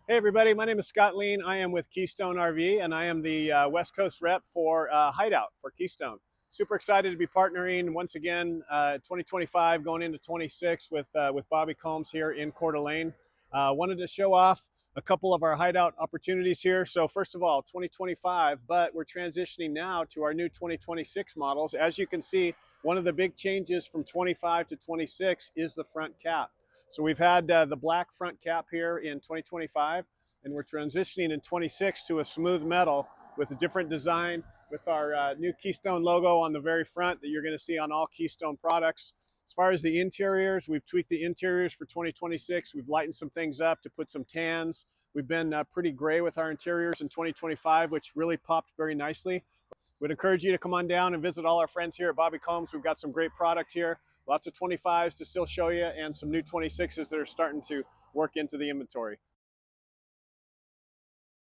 Hey everybody, my name is Scott Lean. I am with Keystone RV and I am the West Coast rep for Hideout for Keystone. Super excited to be partnering once again 2025 going into 26 with Bobby Combs here in Coeur d'Alene. Wanted to show off a couple of our Hideout opportunities here. So first of all, 2025, but we're transitioning now to our new 2026 models. As you can see, one of the big changes from 25 to 26 is the front cap. So we've had the black front cap here in 2025, and we're transitioning in 26 to a smooth metal with a different design with our new Keystone logo on the very front that you're going to see on all Keystone products. As far as the interiors, we've tweaked the interiors for 2026. We've lightened some things up to put some tans. We've been pretty gray with our interiors in 2025, which really popped very nicely. Would encourage you to come on down and visit all our friends here at Bobby Combs. We've got some great product here. Lots of 25s to still show you and some new 26s that are starting to work into the inventory.